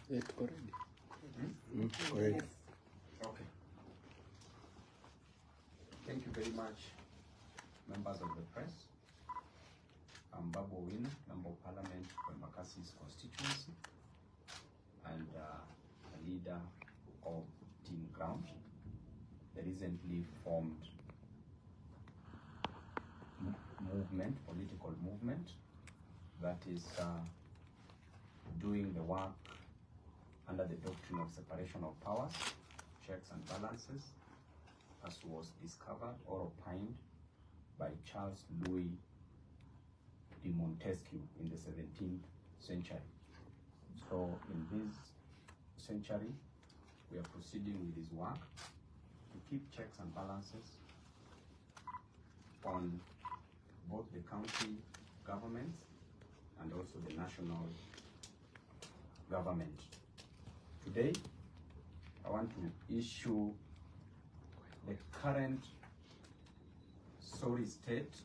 Correct. Correct. Okay. Thank you very much, members of the press. I'm Babu Owino, Member of Parliament for Embakasi's constituency and a leader of Team Ground, the recently formed political movement that is doing the work under the doctrine of separation of powers, checks and balances, as was discovered or opined by Charles Louis de Montesquieu in the 17th century. So in this century, we are proceeding with this work to keep checks and balances on both the county governments and also the national government. Today, I want to issue the current sorry state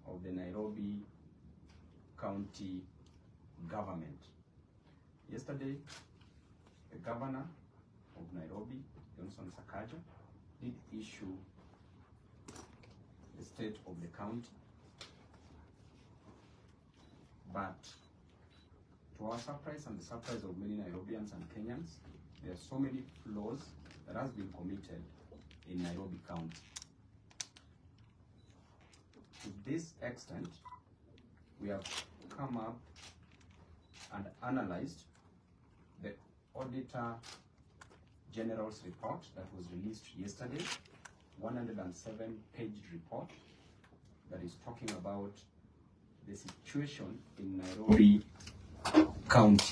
of the Nairobi County government. Yesterday, the governor of Nairobi, Johnson Sakaja, did issue the state of the county, but to our surprise and the surprise of many Nairobians and Kenyans, there are so many flaws that has been committed in Nairobi County. To this extent, we have come up and analyzed the Auditor General's report that was released yesterday, 107-page report that is talking about the situation in Nairobi County.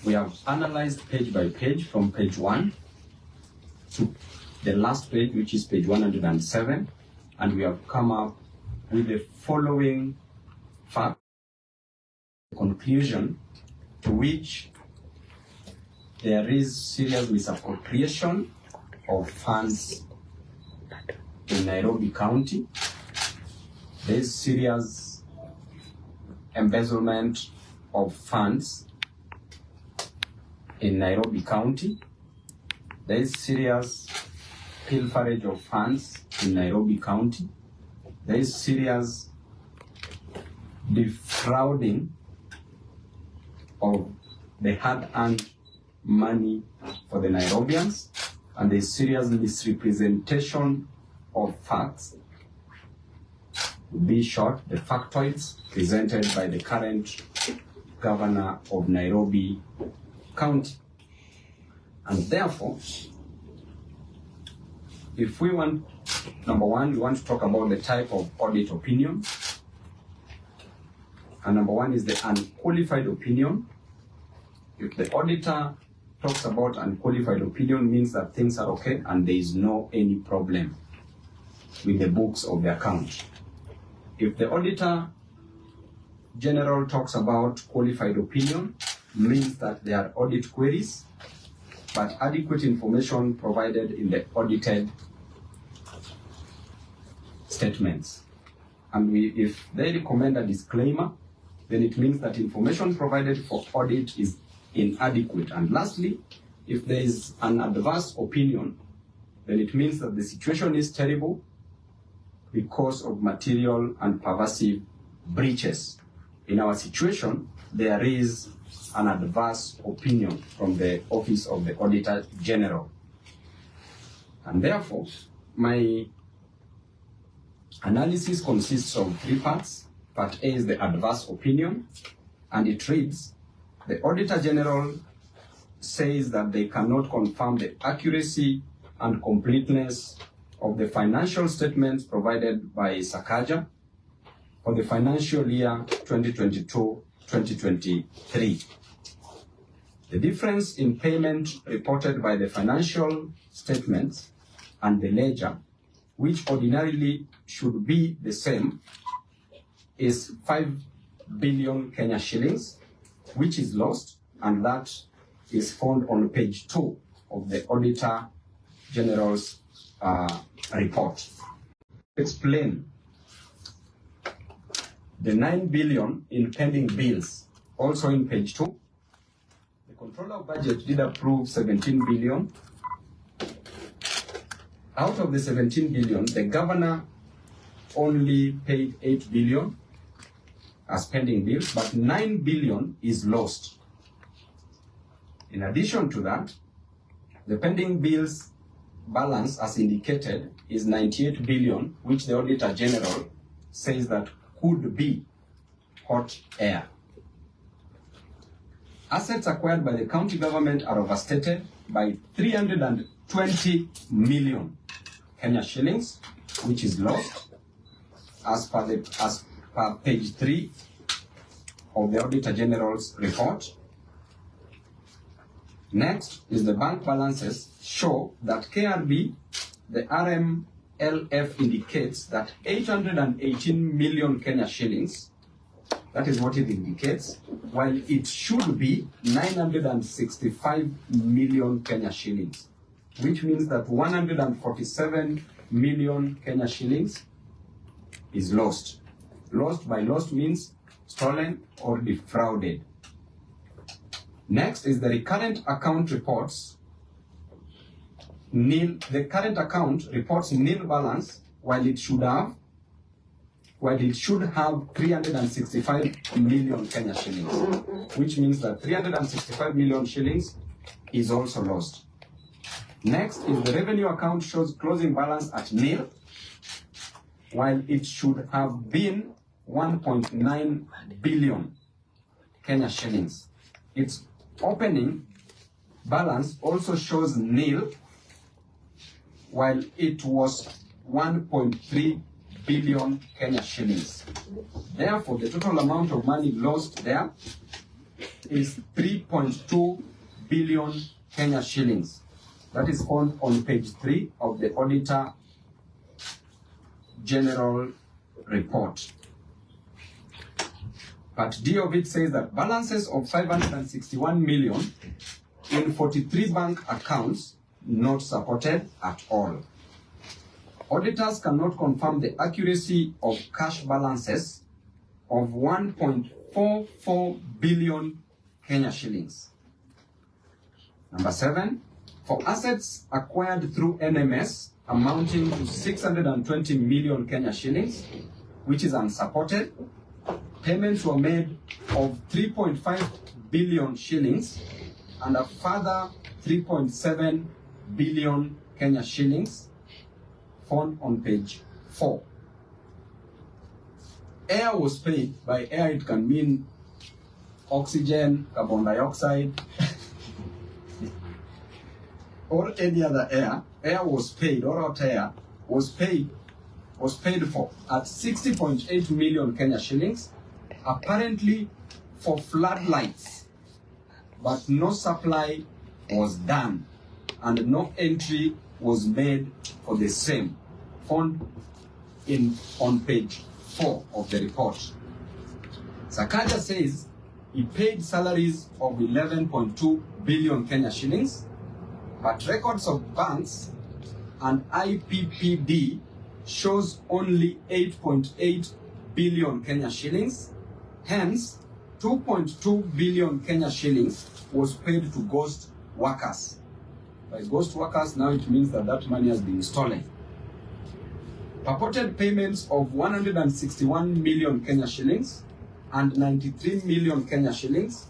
We have analyzed page by page from page 1 to the last page, which is page 107, and we have come up with the following fact, conclusion to which there is serious misappropriation of funds in Nairobi County. There is serious embezzlement of funds in Nairobi County. There is serious pilferage of funds in Nairobi County. There is serious defrauding of the hard-earned money for the Nairobians, and there is serious misrepresentation of facts. To be short, the factoids presented by the current governor of Nairobi County. And therefore, if we want, number one, we want to talk about the type of audit opinion. And number one is the unqualified opinion. If the auditor talks about unqualified opinion, means that things are okay and there is no any problem with the books of the account. If the Auditor General talks about qualified opinion, means that there are audit queries, but adequate information provided in the audited statements. And if they recommend a disclaimer, then it means that information provided for audit is inadequate. And lastly, if there is an adverse opinion, then it means that the situation is terrible because of material and pervasive breaches. In our situation, there is an adverse opinion from the Office of the Auditor General. And therefore, my analysis consists of 3 parts. Part A is the adverse opinion, and it reads, the Auditor General says that they cannot confirm the accuracy and completeness of the financial statements provided by Sakaja for the financial year 2022-2023. The difference in payment reported by the financial statements and the ledger, which ordinarily should be the same, is 5 billion Kenya shillings, which is lost, and that is found on page 2 of the Auditor General's report. Explain the 9 billion in pending bills Also in page 2, the controller of budget did approve 17 billion. Out of the 17 billion, the governor only paid 8 billion as pending bills, but 9 billion is lost. In addition to that, the pending bills balance as indicated is 98 billion, which the Auditor General says that could be hot air. Assets acquired by the county government are overstated by 320 million Kenya shillings, which is lost as per page 3 of the Auditor General's report. Next is the bank balances show that KRB, the RMLF indicates that 818 million Kenya shillings, that is what it indicates, while it should be 965 million Kenya shillings, which means that 147 million Kenya shillings is lost. Lost by lost means stolen or defrauded. Next is the recurrent account reports nil. The current account reports nil balance while it should have 365 million Kenya shillings, which means that 365 million shillings is also lost. Next is the revenue account shows closing balance at nil, while it should have been 1.9 billion Kenya shillings. Its opening balance also shows nil, while it was 1.3 billion Kenya shillings. Therefore, the total amount of money lost there is 3.2 billion Kenya shillings. That is found on page 3 of the Auditor General report. Part D of it says that balances of 561 million in 43 bank accounts not supported at all. Auditors cannot confirm the accuracy of cash balances of 1.44 billion Kenya shillings. Number 7, for assets acquired through NMS amounting to 620 million Kenya shillings, which is unsupported, payments were made of 3.5 billion shillings and a further 3.7 billion Kenya shillings found on page 4. Air was paid. By air it can mean oxygen, carbon dioxide, or any other air. Air was paid, or hot air was paid for at 60.8 million Kenya shillings, apparently for floodlights, but no supply was done and no entry was made for the same, found on page 4 of the report. Sakaja says he paid salaries of 11.2 billion Kenya shillings, but records of banks and IPPD shows only 8.8 billion Kenya shillings. Hence, 2.2 billion Kenya shillings was paid to ghost workers. By ghost workers, now it means that that money has been stolen. Purported payments of 161 million Kenya shillings and 93 million Kenya shillings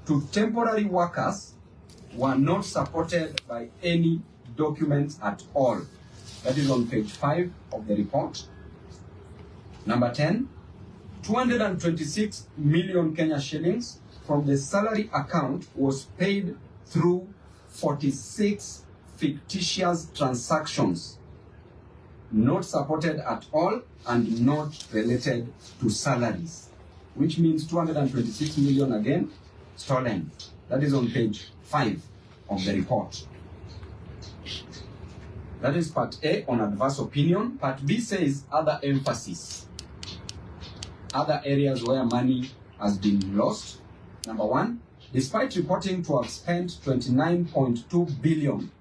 to temporary workers were not supported by any documents at all. That is on page 5 of the report. Number 10, 226 million Kenya shillings from the salary account was paid through 46 fictitious transactions, not supported at all and not related to salaries, which means 226 million again stolen. That is on page 5 of the report. That is part A on adverse opinion. Part B says other emphasis, other areas where money has been lost. Number 1, despite reporting to have spent 29.2 billion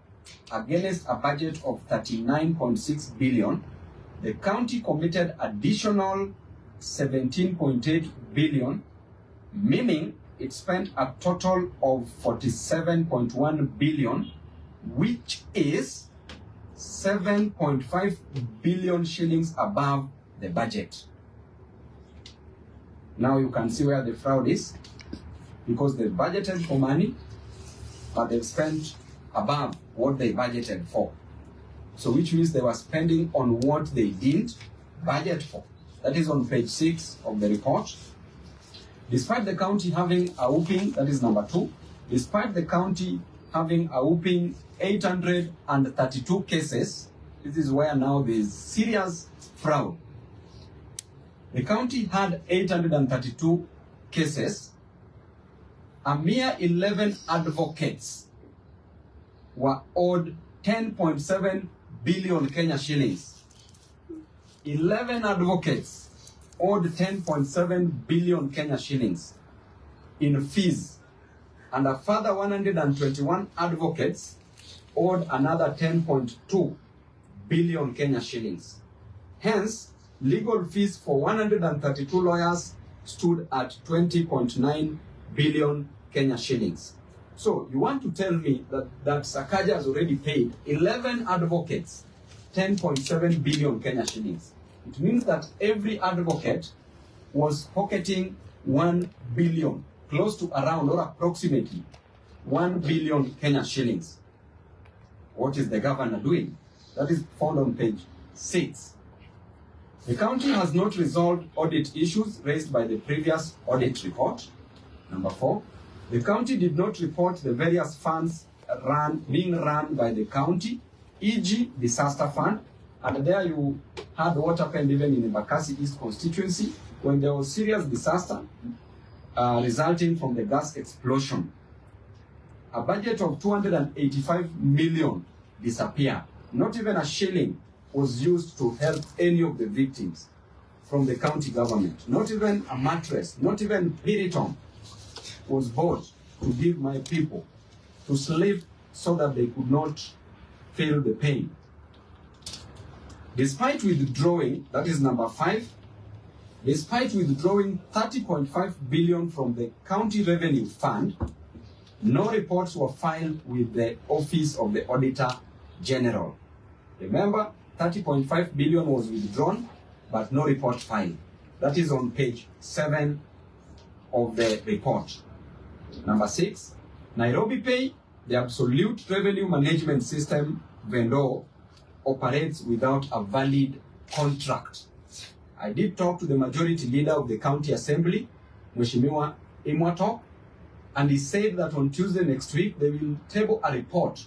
against a budget of 39.6 billion, the county committed additional 17.8 billion, meaning it spent a total of 47.1 billion, which is 7.5 billion shillings above the budget. Now you can see where the fraud is, because they budgeted for money, but they've spent above what they budgeted for. So which means they were spending on what they didn't budget for. That is on page 6 of the report. Despite the county having a whooping, that is number 2, despite the county having a whooping 832 cases, this is where now there is serious fraud. The county had 832 cases. A mere 11 advocates were owed 10.7 billion Kenya shillings. 11 advocates owed 10.7 billion Kenya shillings in fees, and a further 121 advocates owed another 10.2 billion Kenya shillings. Hence, legal fees for 132 lawyers stood at 20.9 billion Kenya shillings. So you want to tell me that Sakaja has already paid 11 advocates 10.7 billion Kenya shillings. It means that every advocate was pocketing 1 billion, close to around or approximately 1 billion Kenya shillings. What is the governor doing? That is found on page 6. The county has not resolved audit issues raised by the previous audit report. Number 4, the county did not report the various funds being run by the county, e.g. disaster fund. And there you had what happened even in Embakasi East constituency when there was serious disaster resulting from the gas explosion. A budget of 285 million disappeared. Not even a shilling was used to help any of the victims from the county government. Not even a mattress, not even Piriton was bought to give my people to sleep so that they could not feel the pain. Despite withdrawing, that is number 5, despite withdrawing 30.5 billion from the county revenue fund, no reports were filed with the Office of the Auditor General. Remember, 30.5 billion was withdrawn, but no report filed. That is on page 7 of the report. Number 6, Nairobi Pay, the absolute revenue management system vendor, operates without a valid contract. I did talk to the majority leader of the county assembly, Mheshimiwa Imwato, and he said that on Tuesday next week they will table a report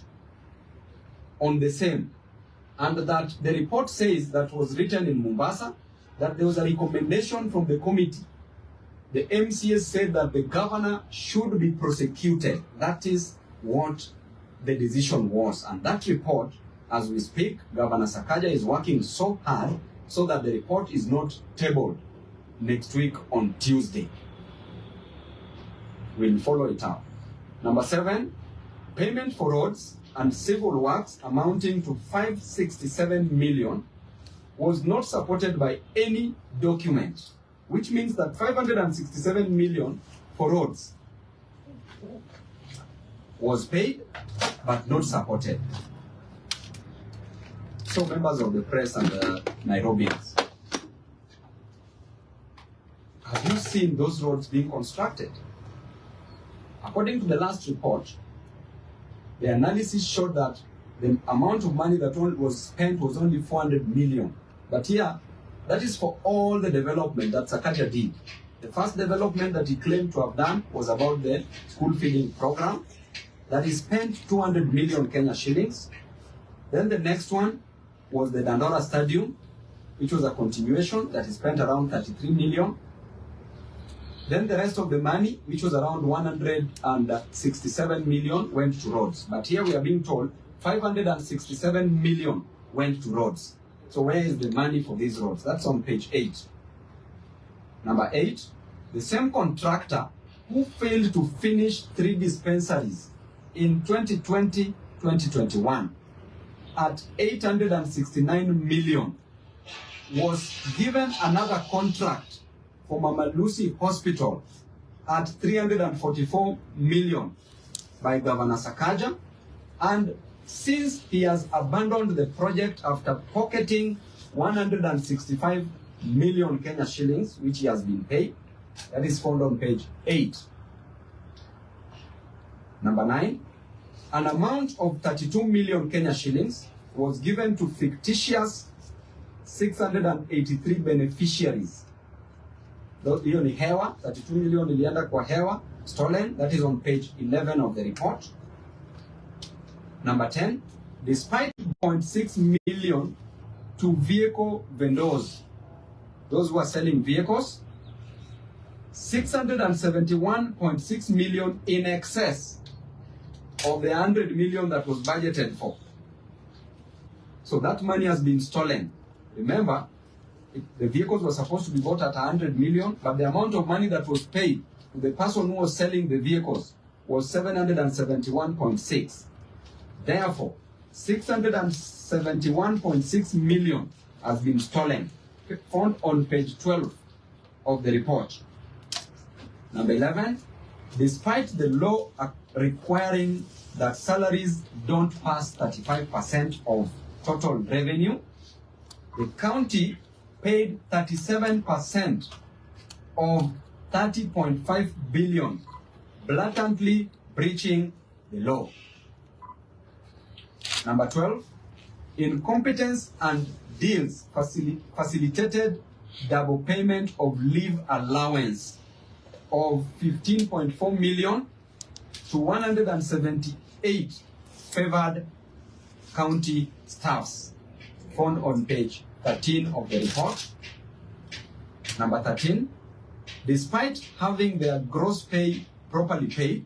on the same, and that the report says that was written in Mombasa, that there was a recommendation from the committee. The MCS said that the governor should be prosecuted. That is what the decision was. And that report, as we speak, Governor Sakaja is working so hard so that the report is not tabled next week on Tuesday. We'll follow it up. Number 7, payment for roads and civil works amounting to 567 million was not supported by any document, which means that 567 million for roads was paid but not supported. So members of the press and the Nairobians, have you seen those roads being constructed? According to the last report, the analysis showed that the amount of money that was spent was only 400 million. But here, that is for all the development that Sakaja did. The first development that he claimed to have done was about the school feeding program, that he spent 200 million Kenya shillings. Then the next one was the Dandora Stadium, which was a continuation that he spent around 33 million. Then the rest of the money, which was around 167 million, went to roads. But here we are being told 567 million went to roads. So where is the money for these roads? That's on page 8. Number 8, the same contractor who failed to finish 3 dispensaries in 2020-2021 at 869 million was given another contract for Mama Lucy Hospital at 344 million by Governor Sakaja, and since he has abandoned the project after pocketing 165 million Kenya shillings, which he has been paid, that is found on page 8. Number 9, an amount of 32 million Kenya shillings was given to fictitious 683 beneficiaries. Hiyo ni hewa, 32 million ilienda kwa hewa, stolen, that is on page 11 of the report. Number 10, despite 0.6 million to vehicle vendors, those who are selling vehicles, 671.6 million in excess of the 100 million that was budgeted for. So that money has been stolen. Remember, the vehicles were supposed to be bought at 100 million, but the amount of money that was paid to the person who was selling the vehicles was 771.6. Therefore, 671.6 million has been stolen, found on page 12 of the report. Number 11, despite the law requiring that salaries don't pass 35% of total revenue, the county paid 37% of 30.5 billion, blatantly breaching the law. Number 12, incompetence and deals facilitated double payment of leave allowance of 15.4 million to 178 favored county staffs, found on page 13 of the report. Number 13, despite having their gross pay properly paid,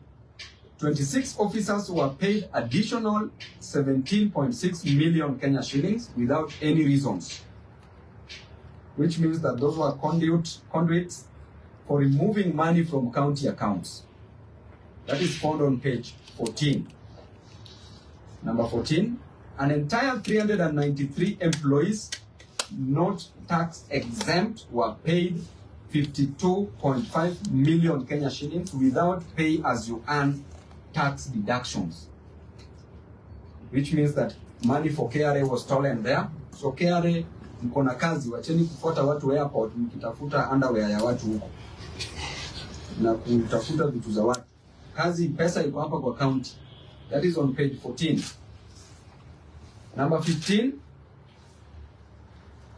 26 officers were paid additional 17.6 million Kenya shillings without any reasons, which means that those were conduits for removing money from county accounts. That is found on page 14. Number 14, an entire 393 employees not tax exempt were paid 52.5 million Kenya shillings without pay as you earn tax deductions, which means that money for KRA was stolen there. So KRA, mko na kazi, wacheni kufuata watu airport mkitafuta underwear ya watu huko na kutafuta vitu za watu. Kazi, pesa iko hapa kwa county. That is on page 14. Number 15,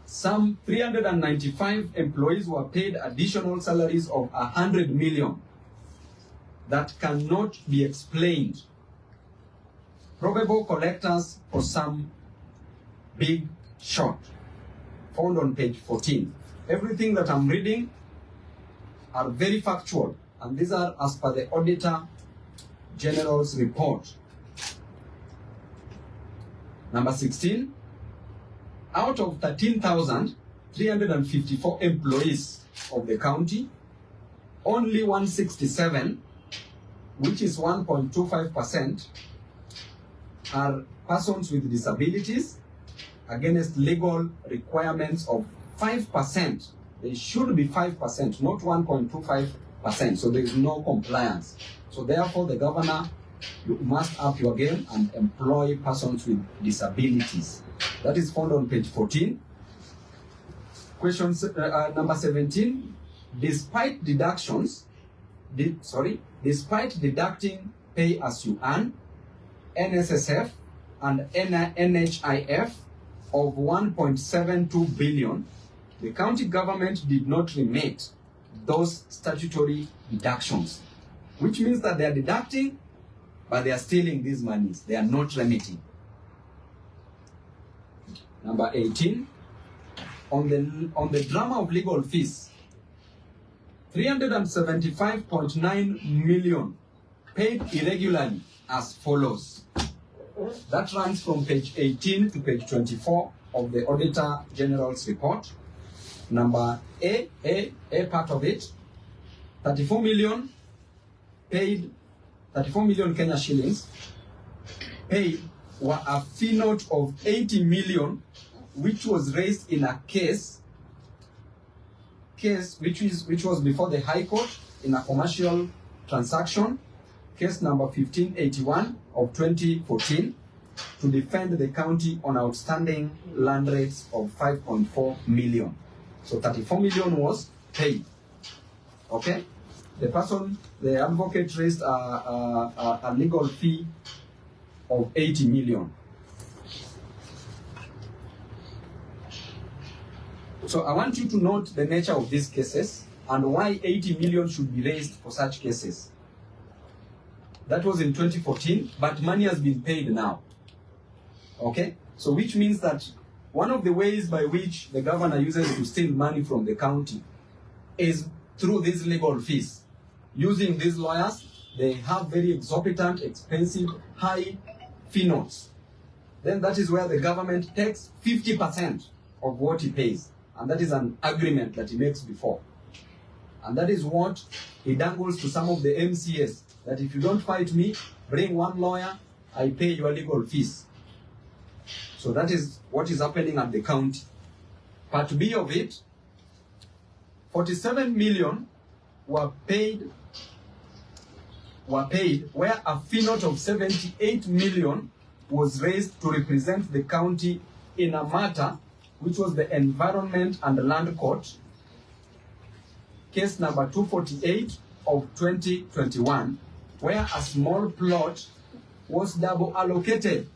some 395 employees were paid additional salaries of 100 million that cannot be explained. Probable collectors for some big short, found on page 14. Everything that I'm reading are very factual, and these are as per the Auditor General's report. Number 16, out of 13,354 employees of the county, only 167, which is 1.25%, are persons with disabilities against legal requirements of 5%. They should be 5%, not 1.25%. So there is no compliance. So therefore, the governor, you must up your game and employ persons with disabilities. That is found on page 14. Question number 17. Despite deductions, despite deducting pay as you earn, NSSF and NHIF of 1.72 billion, the county government did not remit those statutory deductions, which means that they are deducting, but they are stealing these monies. They are not remitting. Number 18, on the drama of legal fees, 375.9 million paid irregularly as follows. That runs from page 18 to page 24 of the Auditor General's report. Number A part of it, 34 million paid, 34 million Kenya shillings paid were a fee note of 80 million, which was raised in a case which was before the High Court, in a commercial transaction, case number 1581 of 2014, to defend the county on outstanding land rates of 5.4 million. So 34 million was paid. Okay? The advocate raised a legal fee of 80 million. So I want you to note the nature of these cases and why 80 million should be raised for such cases. That was in 2014, but money has been paid now. Okay? So which means that one of the ways by which the governor uses to steal money from the county is through these legal fees. Using these lawyers, they have very exorbitant, expensive, high fee notes. Then that is where the government takes 50% of what he pays. And that is an agreement that he makes before. And that is what he dangles to some of the MCAs, that if you don't fight me, bring one lawyer, I pay your legal fees. So that is what is happening at the county. Part B of it, 47 million were paid where a fee note of 78 million was raised to represent the county in a matter which was the Environment and Land Court, case number 248 of 2021, where a small plot was double allocated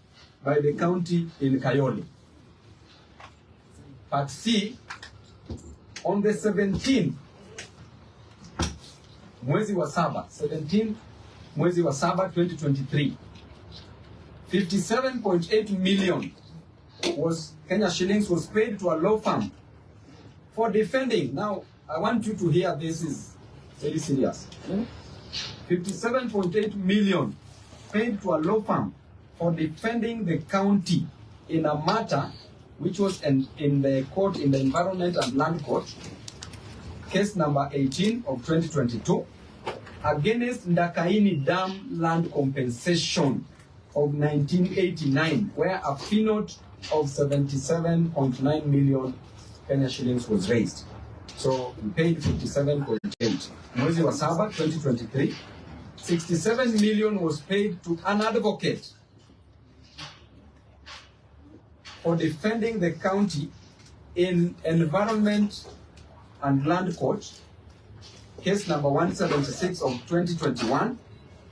by the county in Kayole. Part C, on the 17th, mwezi wa saba, 17 mwezi wa saba 2023, 57.8 million Kenya shillings was paid to a law firm for defending. Now, I want you to hear this is very serious. 57.8 million paid to a law firm for defending the county in a matter which was in the court, in the Environment and Land Court, case number 18 of 2022, against Ndakaini Dam land compensation of 1989, where a fee note of 77.9 million Kenya shillings was raised. So we paid 57.8. Mwezi wa saba 2023, 67 million was paid to an advocate for defending the county in Environment and Land Court, case number 176 of 2021,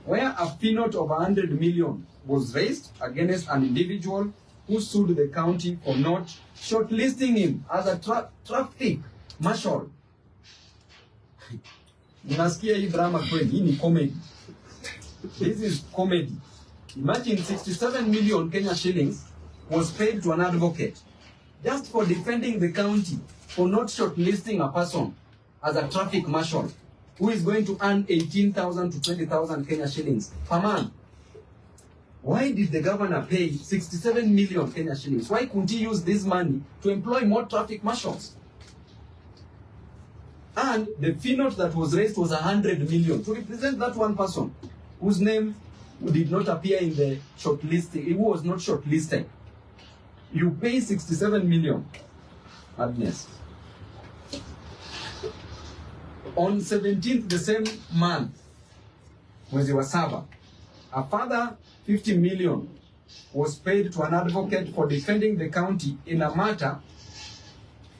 where a fee note of 100 million was raised against an individual who sued the county for not shortlisting him as a traffic marshal. Unasikia hii drama kweli, hii ni comedy. This is comedy. Imagine 67 million Kenya shillings was paid to an advocate just for defending the county for not shortlisting a person as a traffic marshal who is going to earn 18,000 to 20,000 Kenya shillings per month. Why did the governor pay 67 million Kenya shillings? Why couldn't he use this money to employ more traffic marshals? And the fee note that was raised was 100 million to represent that one person whose name did not appear in the shortlisting. He was not shortlisted. You pay 67 million. Madness. On 17th the same month, mwezi wa saba, a further 50 million was paid to an advocate for defending the county in a matter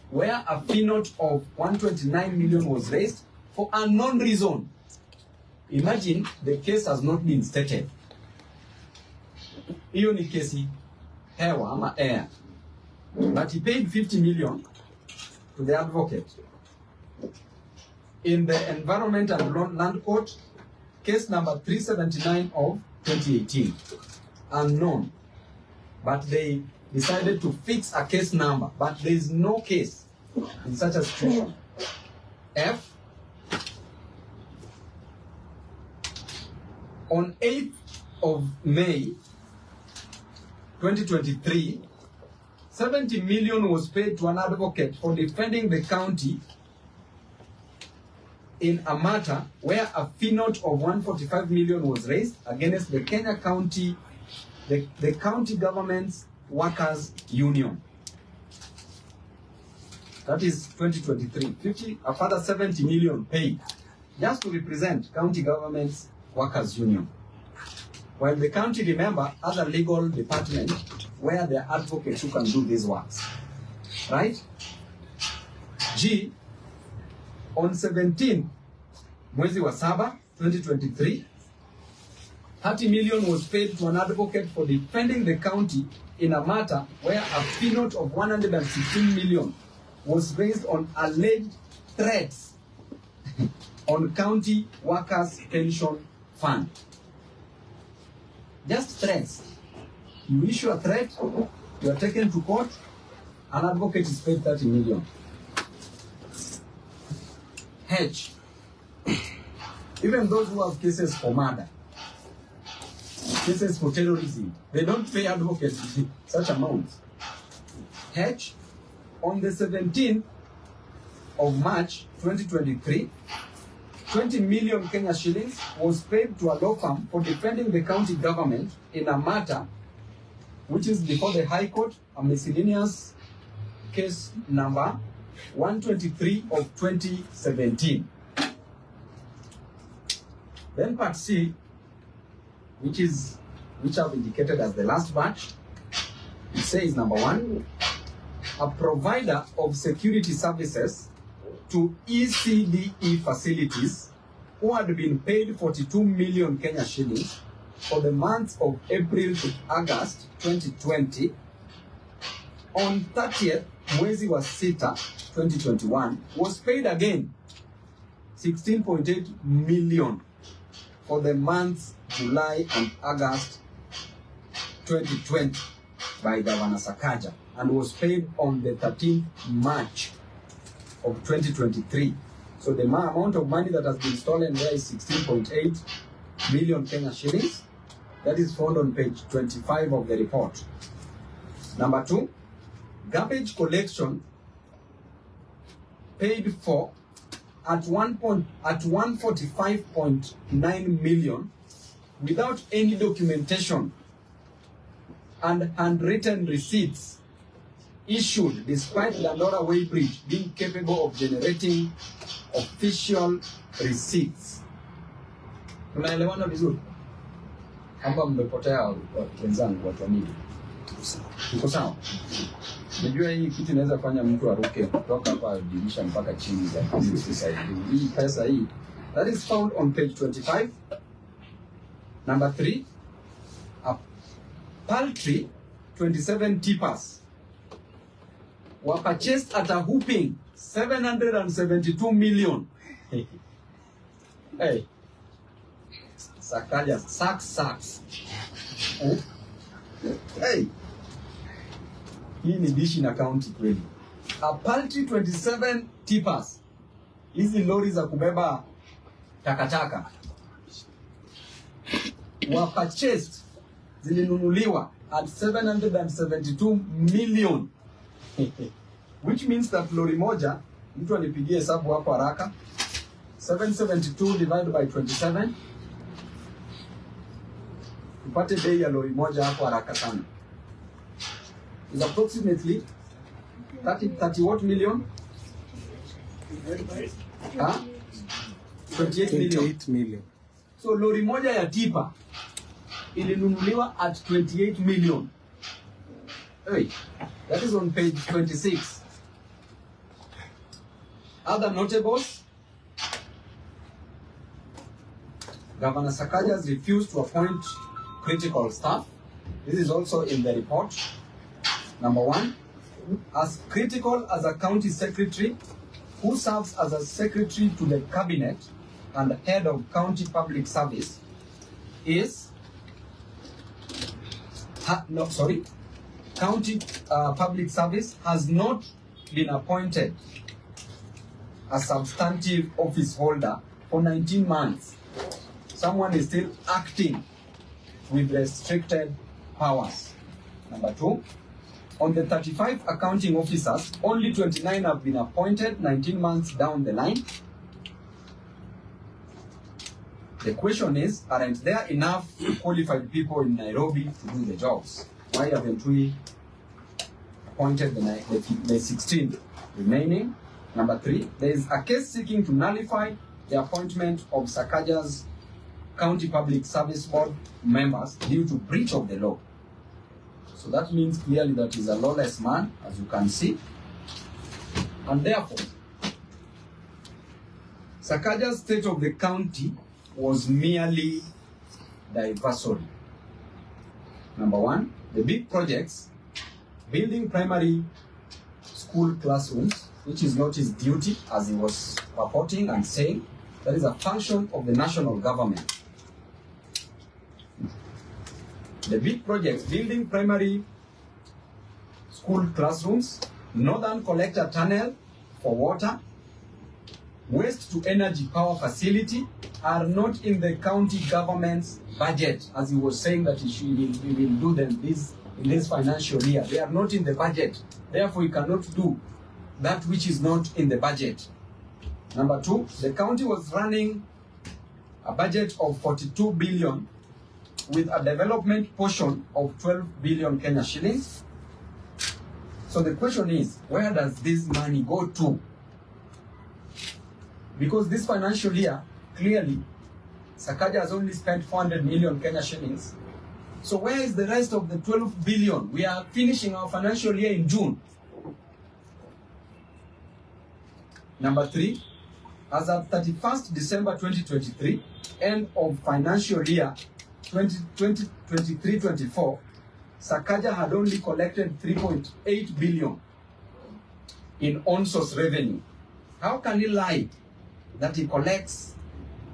where a fee note of 129 million was raised for a unknown reason. Imagine the case has not been stated. Hiyo ni kesi hewa ama air. But he paid 50 million to the advocate. In the Environment and Land Court, case number 379 of 2018. Unknown. But they decided to fix a case number. But there is no case in such a situation. F. On 8th of May 2023, 70 million was paid to an advocate for defending the county in a matter where a fee note of 145 million was raised against the Kenya County, the county government's workers union. That is 2023. A further 70 million paid just to represent county government's workers' union. While the county, remember, has a legal department where there are advocates who can do these works. Right? G, on 17 mwezi wa saba 2023, 30 million was paid to an advocate for defending the county in a matter where a fee note of 116 million was based on alleged threats on county workers' pension fund. Just threats. You issue a threat, you are taken to court, an advocate is paid 30 million. H. Even those who have cases for murder, cases for terrorism, they don't pay advocates such amounts. H. On the 17th of March 2023, 20 million Kenya shillings was paid to a law firm for defending the county government in a matter which is before the High Court, a miscellaneous case number 123 of 2017. Then part C, which I've indicated as the last batch, it says number 1, a provider of security services to ECDE facilities who had been paid 42 million Kenya shillings for the months of April to August 2020, on 30th mwezi wa sita 2021 was paid again 16.8 million for the months July and August 2020 by Governor Sakaja, and was paid on the 13th March of 2023. So the amount of money that has been stolen there is 16.8 million Kenya shillings. That is found on page 25 of the report. Number 2, garbage collection paid for at 145.9 million without any documentation and handwritten receipts issued despite Dandora Weighbridge being capable of generating official receipts. Tunaelewana vizuri? Amba mmepotea wenzangu, watu wa media. Tuko sawa? Najua hii kitu inaweza kufanya mtu aruke kutoka hapa dirisha mpaka chini za hii pesa hii. That is found on page 25. Number 3, a paltry 27 tippers were purchased at a whooping 772 million. Hey, Sakaja, sacks. Hey, hii ni dishi na county kweli. A paltry 27 tippers, hizi lori za kubeba takataka, were purchased, zilinunuliwa at 772 million. Which means that lori moja, mtu anipigie hesabu hapo haraka, 772 divided by 27, upate bei ya lori moja hapo haraka sana, is approximately 30 what million? 28 million. So lori moja ya tipa ilinunuliwa at 28 million. Hey, that is on page 26. Other notables: Governor Sakaja has refused to appoint critical staff. This is also in the report. Number 1, as critical as a county secretary who serves as a secretary to the cabinet and head of county public service is county public service has not been appointed a substantive office holder for 19 months. Someone is still acting with restricted powers. Number 2, on the 35 accounting officers, only 29 have been appointed 19 months down the line. The question is, aren't there enough qualified people in Nairobi to do the jobs? Why haven't we appointed the 16 remaining? Number 3, there is a case seeking to nullify the appointment of Sakaja's County Public Service Board members due to breach of the law. So that means clearly that he's a lawless man, as you can see. And therefore, Sakaja's state of the county was merely diversory. Number one, the big projects, building primary school classrooms, which is not his duty, as he was purporting and saying, that is a function of the national government. The big projects, building primary school classrooms, northern collector tunnel for water, waste to energy power facility, are not in the county government's budget, as he was saying that he will do them in this financial year. They are not in the budget. Therefore, he cannot do that which is not in the budget. Number two, the county was running a budget of 42 billion with a development portion of 12 billion Kenya shillings. So the question is, where does this money go to? Because this financial year, clearly, Sakaja has only spent 400 million Kenya shillings. So where is the rest of the 12 billion? We are finishing our financial year in June. Number three, as of 31st December 2023, end of financial year 2023-24, Sakaja had only collected 3.8 billion in on-source revenue. How can he lie that he collects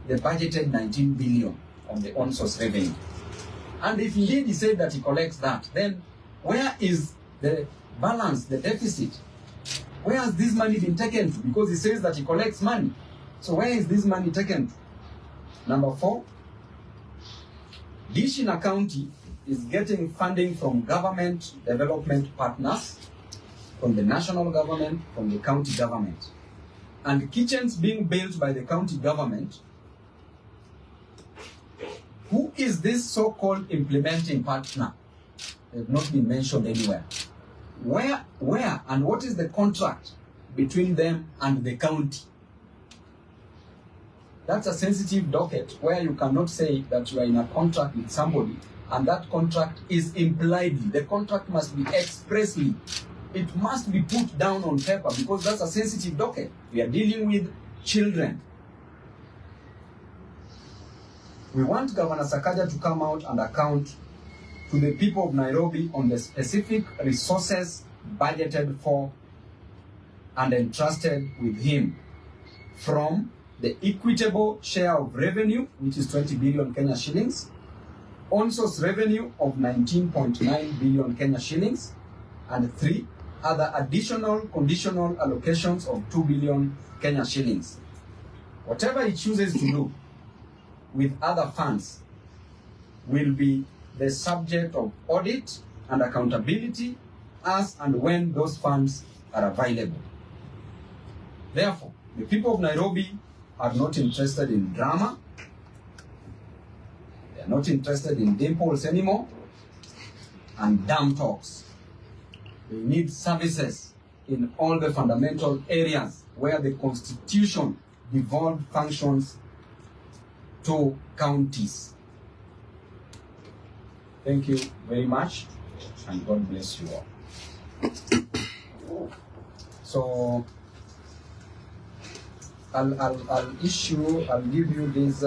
the budgeted 19 billion on the on-source revenue? And if indeed he said that he collects that, then where is the balance, the deficit? Where has this money been taken to? Because he says that he collects money. So where is this money taken to? Number four, Dishina County is getting funding from government development partners, from the national government, from the county government. And kitchens being built by the county government. Who is this so-called implementing partner? They have not been mentioned anywhere. Where and what is the contract between them and the county? That's a sensitive docket where you cannot say that you are in a contract with somebody and that contract is impliedly. The contract must be expressly. It must be put down on paper because that's a sensitive docket. We are dealing with children. We want Governor Sakaja to come out and account to the people of Nairobi on the specific resources budgeted for and entrusted with him from the equitable share of revenue, which is 20 billion Kenya shillings, on-source revenue of 19.9 billion Kenya shillings, and 3 other additional conditional allocations of 2 billion Kenya shillings. Whatever he chooses to do with other funds will be the subject of audit and accountability as and when those funds are available. Therefore, the people of Nairobi are not interested in drama. They are not interested in dimples anymore and damn talks. They need services in all the fundamental areas where the Constitution devolved functions to counties. Thank you very much, and God bless you all. So I'll give you this